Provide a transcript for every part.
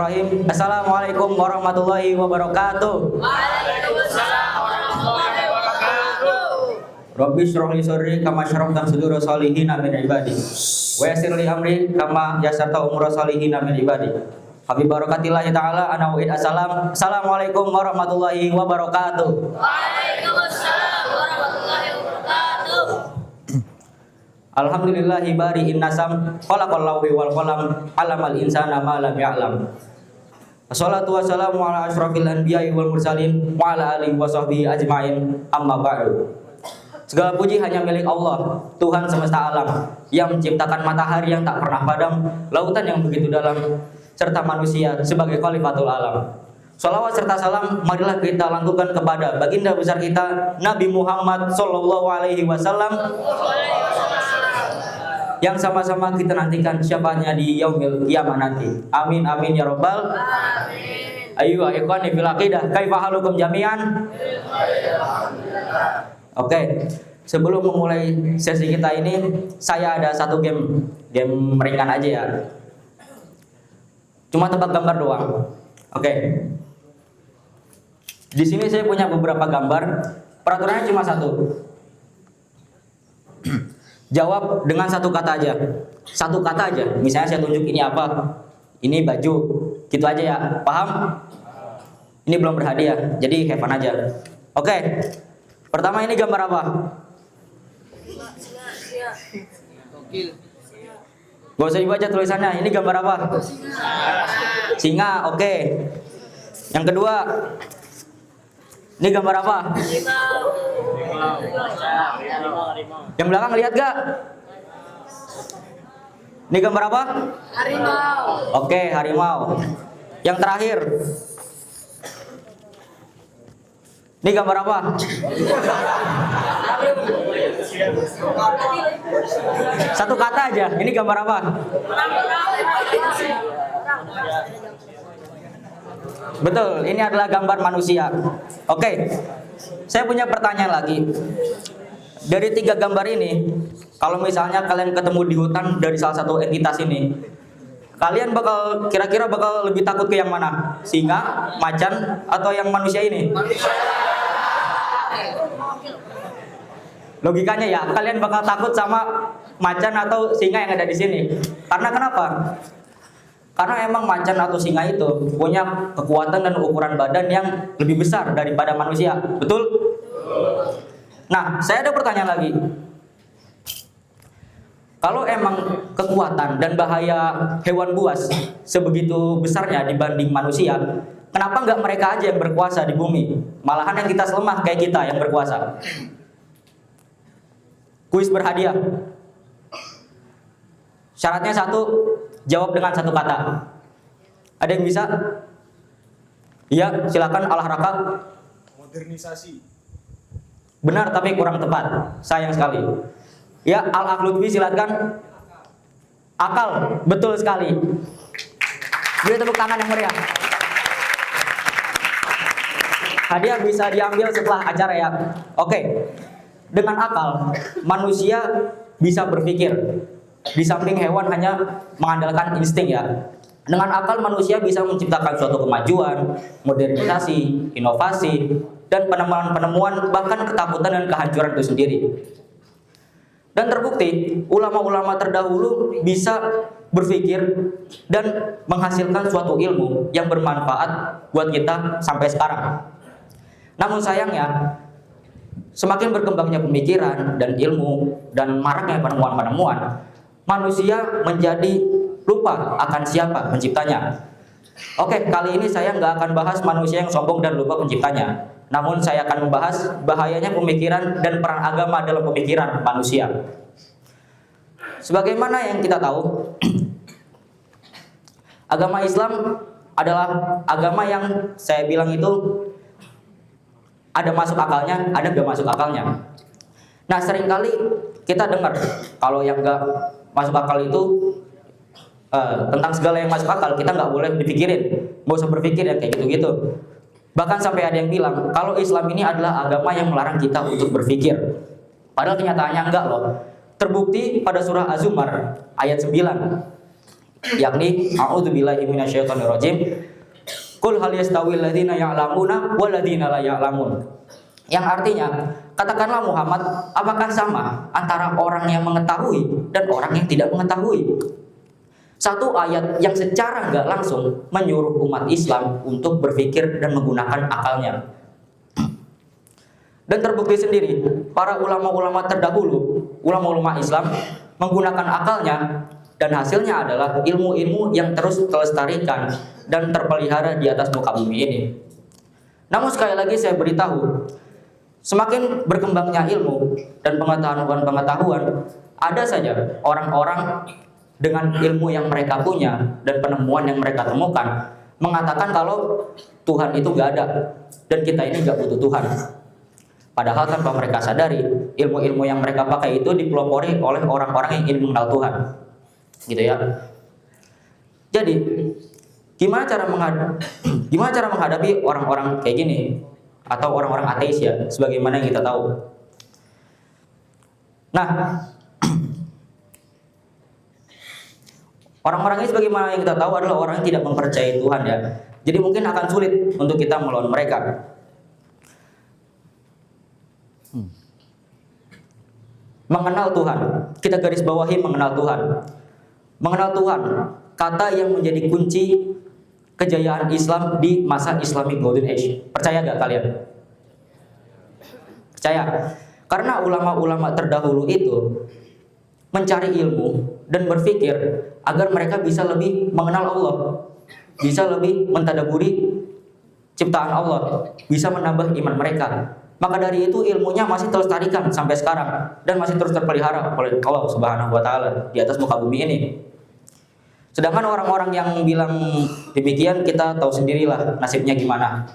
Bismillahirrahmanirrahim. Assalamualaikum warahmatullahi wabarakatuh. Waalaikumsalam warahmatullahi wabarakatuh. Rabbi shrah li sadri kama syarahta sudura sholihin min ibadi. Wa yassir li amri kama yassarta umura sholihin min ibadi. Habib barakatillah taala ana wa assalam. Assalamualaikum warahmatullahi wabarakatuh. Waalaikumsalam warahmatullahi wabarakatuh. Alhamdulillahi bari'in nasam khalaqal lawhi wal qalam alamal insana ma lam ya'lam. Wassalatu wassalamu ala asyrafil anbiya'i wal mursalin wa ala alihi wa sahbihi ajmain amma ba'du. Segala puji hanya milik Allah, Tuhan semesta alam, yang menciptakan matahari yang tak pernah padam, lautan yang begitu dalam, serta manusia sebagai khalifatul alam. Shalawat serta salam marilah kita lakukan kepada baginda besar kita Nabi Muhammad sallallahu alaihi wasallam yang sama-sama kita nantikan syafaatnya di yaumil qiyamah nanti. Amin amin ya rabbal alamin. Ayo ikhwani fil aqidah, kaifa halukum jami'an? Oke, sebelum memulai sesi kita ini, saya ada satu game ringan aja ya. Cuma tebak gambar doang. Oke. Di sini saya punya beberapa gambar. Peraturannya cuma satu. Jawab dengan satu kata aja. Satu kata aja. Misalnya saya tunjuk ini apa? Ini baju. Gitu aja ya. Paham? Ini belum berhadiah. Jadi have fun aja. Oke. Pertama ini gambar apa? Gak usah dibaca tulisannya. Ini gambar apa? Singa. Oke. Yang kedua. Ini gambar apa? Yang belakang lihat gak? Ini gambar apa? Harimau. Oke, harimau. Yang terakhir. Ini gambar apa? Satu kata aja. Ini gambar apa? Betul, ini adalah gambar manusia. Oke, saya punya pertanyaan lagi. Dari 3 gambar ini, kalau misalnya kalian ketemu di hutan dari salah satu entitas ini, kalian kira-kira bakal lebih takut ke yang mana? Singa, macan, atau yang manusia ini? Logikanya ya, kalian bakal takut sama macan atau singa yang ada di sini. Karena kenapa? Karena emang macan atau singa itu punya kekuatan dan ukuran badan yang lebih besar daripada manusia. Betul? Nah, saya ada pertanyaan lagi. Kalau emang kekuatan dan bahaya hewan buas sebegitu besarnya dibanding manusia, kenapa nggak mereka aja yang berkuasa di bumi? Malahan yang kita selemah kayak kita yang berkuasa. Kuis berhadiah. Syaratnya satu, jawab dengan satu kata. Ada yang bisa? Iya, silakan olahraga. Modernisasi. Benar tapi kurang tepat. Sayang sekali. Ya, Al-Akhlutfi silakan. Akal, betul sekali. Beri tepuk tangan yang meriah. Hadiah bisa diambil setelah acara ya. Oke. Dengan akal, manusia bisa berpikir. Di samping hewan hanya mengandalkan insting ya. Dengan akal manusia bisa menciptakan suatu kemajuan, modernisasi, inovasi, dan penemuan-penemuan bahkan ketakutan dan kehancuran itu sendiri. Dan terbukti ulama-ulama terdahulu bisa berpikir dan menghasilkan suatu ilmu yang bermanfaat buat kita sampai sekarang. Namun sayangnya semakin berkembangnya pemikiran dan ilmu dan maraknya penemuan-penemuan, manusia menjadi lupa akan siapa penciptanya. Oke, kali ini saya nggak akan bahas manusia yang sombong dan lupa penciptanya. Namun saya akan membahas bahayanya pemikiran dan peran agama dalam pemikiran manusia. Sebagaimana yang kita tahu, agama Islam adalah agama yang saya bilang itu ada masuk akalnya, ada nggak masuk akalnya. Nah, seringkali kita dengar kalau yang nggak masuk akal itu tentang segala yang masuk akal kita nggak boleh dipikirin, nggak usah berpikir ya kayak gitu-gitu. Bahkan sampai ada yang bilang kalau Islam ini adalah agama yang melarang kita untuk berpikir. Padahal kenyataannya enggak loh. Terbukti pada surah Az-Zumar ayat 9. yakni a'udzubillahi minasyaitonirrajim. Qul hal yastawil ladzina ya'lamuna wal ladzina la ya'lamun. Yang artinya, katakanlah Muhammad, apakah sama antara orang yang mengetahui dan orang yang tidak mengetahui? Satu ayat yang secara nggak langsung menyuruh umat Islam untuk berpikir dan menggunakan akalnya. Dan terbukti sendiri, para ulama-ulama terdahulu, ulama-ulama Islam menggunakan akalnya, dan hasilnya adalah ilmu-ilmu yang terus terlestarikan dan terpelihara di atas muka bumi ini. Namun sekali lagi saya beritahu, semakin berkembangnya ilmu dan pengetahuan, ada saja orang-orang dengan ilmu yang mereka punya dan penemuan yang mereka temukan mengatakan kalau Tuhan itu gak ada dan kita ini gak butuh Tuhan. Padahal tanpa mereka sadari, ilmu-ilmu yang mereka pakai itu dipelopori oleh orang-orang yang ingin mengenal Tuhan, gitu ya. Jadi gimana cara menghadapi orang-orang kayak gini atau orang-orang ateis ya, sebagaimana yang kita tahu. Nah, orang-orang ini sebagaimana yang kita tahu adalah orang yang tidak mempercayai Tuhan ya. Jadi mungkin akan sulit untuk kita melawan mereka. Mengenal Tuhan, kita garis bawahi mengenal Tuhan. Mengenal Tuhan, kata yang menjadi kunci kejayaan Islam di masa Islamic Golden Age. Percaya gak kalian? Percaya. Karena ulama-ulama terdahulu itu mencari ilmu dan berpikir agar mereka bisa lebih mengenal Allah, bisa lebih mentadaburi ciptaan Allah, bisa menambah iman mereka. Maka dari itu ilmunya masih terlestarikan sampai sekarang dan masih terus terpelihara oleh Allah Subhanahu wa taala di atas muka bumi ini. Sedangkan orang-orang yang bilang demikian, kita tahu sendirilah nasibnya gimana.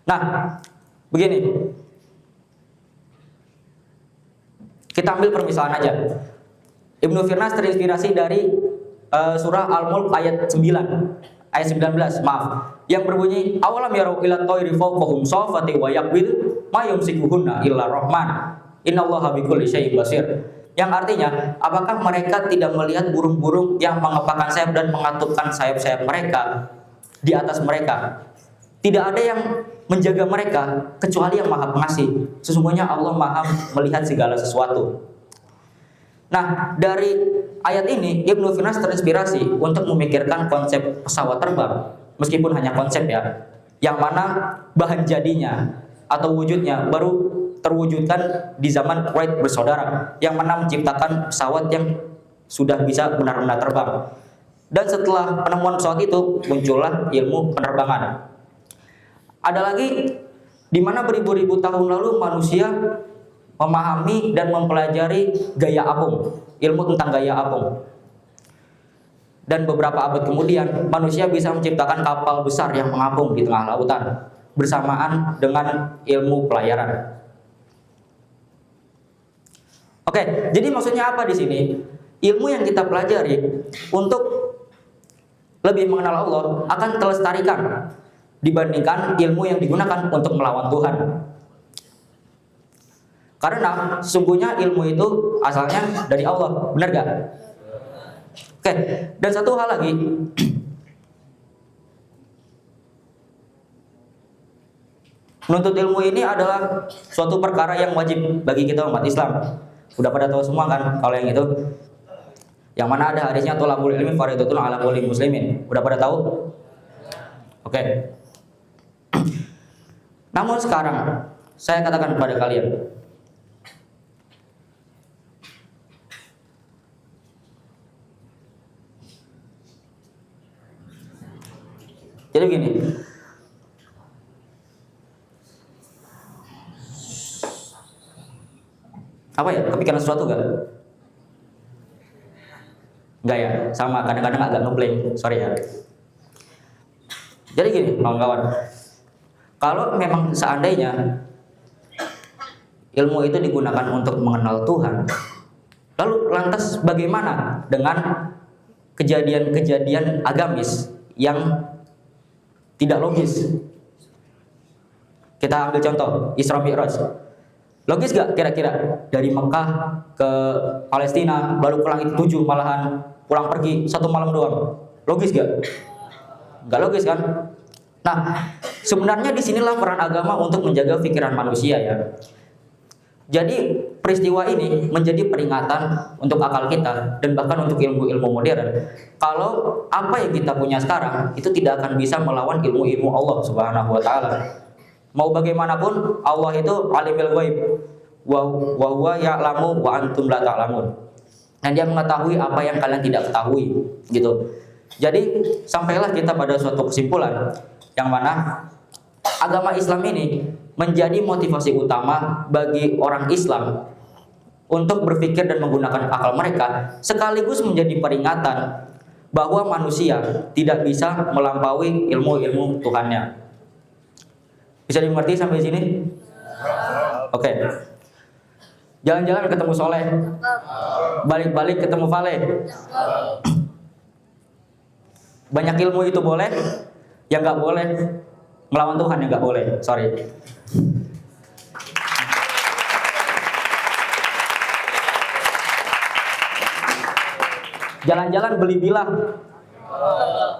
Nah, begini. Kita ambil permisalan aja. Ibnu Firnas terinspirasi dari surah Al-Mulk ayat 19, maaf, yang berbunyi awalam yarau ila thairi fawqahum safati wa yaqbil ma yumsikuhunna illa rahman innallaha bikulli syai'in basir. Yang artinya, apakah mereka tidak melihat burung-burung yang mengepakkan sayap dan mengatupkan sayap-sayap mereka di atas mereka? Tidak ada yang menjaga mereka kecuali yang Maha Pengasih. Sesungguhnya Allah Maha melihat segala sesuatu. Nah, dari ayat ini Ibnu Firnas terinspirasi untuk memikirkan konsep pesawat terbang, meskipun hanya konsep ya, yang mana bahan jadinya atau wujudnya baru terwujudkan di zaman Wright bersaudara, yang mana menciptakan pesawat yang sudah bisa benar-benar terbang. Dan setelah penemuan pesawat itu muncullah ilmu penerbangan. Ada lagi di mana beribu-ribu tahun lalu manusia memahami dan mempelajari gaya apung, ilmu tentang gaya apung. Dan beberapa abad kemudian manusia bisa menciptakan kapal besar yang mengapung di tengah lautan bersamaan dengan ilmu pelayaran. Oke, jadi maksudnya apa di sini? Ilmu yang kita pelajari untuk lebih mengenal Allah akan terlestarikan dibandingkan ilmu yang digunakan untuk melawan Tuhan. Karena sesungguhnya ilmu itu asalnya dari Allah, benar gak? Oke, dan satu hal lagi, menuntut ilmu ini adalah suatu perkara yang wajib bagi kita umat Islam. Udah pada tahu semua kan kalau yang itu? Yang mana ada hadisnya thalabul ilmi fardhatun 'ala kulli muslimin. Udah pada tahu? Oke. Namun sekarang saya katakan kepada kalian, jadi begini, apa ya, kepikiran sesuatu gak? Enggak ya, sama, kadang-kadang agak ngeblank, sorry ya. Jadi gini kawan-kawan, kalau memang seandainya ilmu itu digunakan untuk mengenal Tuhan, lalu lantas bagaimana dengan kejadian-kejadian agamis yang tidak logis? Kita ambil contoh Isra Mi'raj. Logis gak kira-kira dari Mekah ke Palestina lalu ke langit 7 malahan pulang pergi 1 malam doang. Logis gak? Gak logis kan? Nah, sebenarnya disinilah peran agama untuk menjaga pikiran manusia ya. Jadi peristiwa ini menjadi peringatan untuk akal kita dan bahkan untuk ilmu-ilmu modern. Kalau apa yang kita punya sekarang itu tidak akan bisa melawan ilmu-ilmu Allah Subhanahu wa taala. Mau bagaimanapun Allah itu alimul ghaib wa huwa ya'lamu wa antum la ta'lamun. Dan dia mengetahui apa yang kalian tidak ketahui gitu. Jadi sampailah kita pada suatu kesimpulan yang mana agama Islam ini menjadi motivasi utama bagi orang Islam untuk berpikir dan menggunakan akal mereka, sekaligus menjadi peringatan bahwa manusia tidak bisa melampaui ilmu-ilmu Tuhannya. Bisa dimengerti sampai sini? Oke. Jalan-jalan ketemu Soleh, balik-balik ketemu Valeh. Banyak ilmu itu boleh, yang nggak boleh melawan Tuhan, yang nggak boleh. Sorry. Jalan-jalan beli bilah,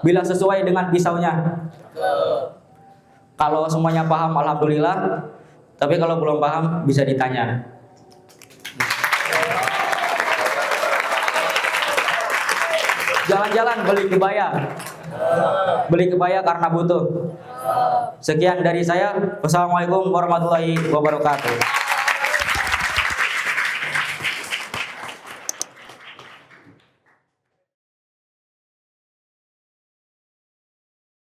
bilah sesuai dengan pisaunya. Kalau semuanya paham, alhamdulillah. Tapi kalau belum paham, bisa ditanya. Jalan-jalan beli kebaya karena butuh. Sekian dari saya. Wassalamualaikum warahmatullahi wabarakatuh.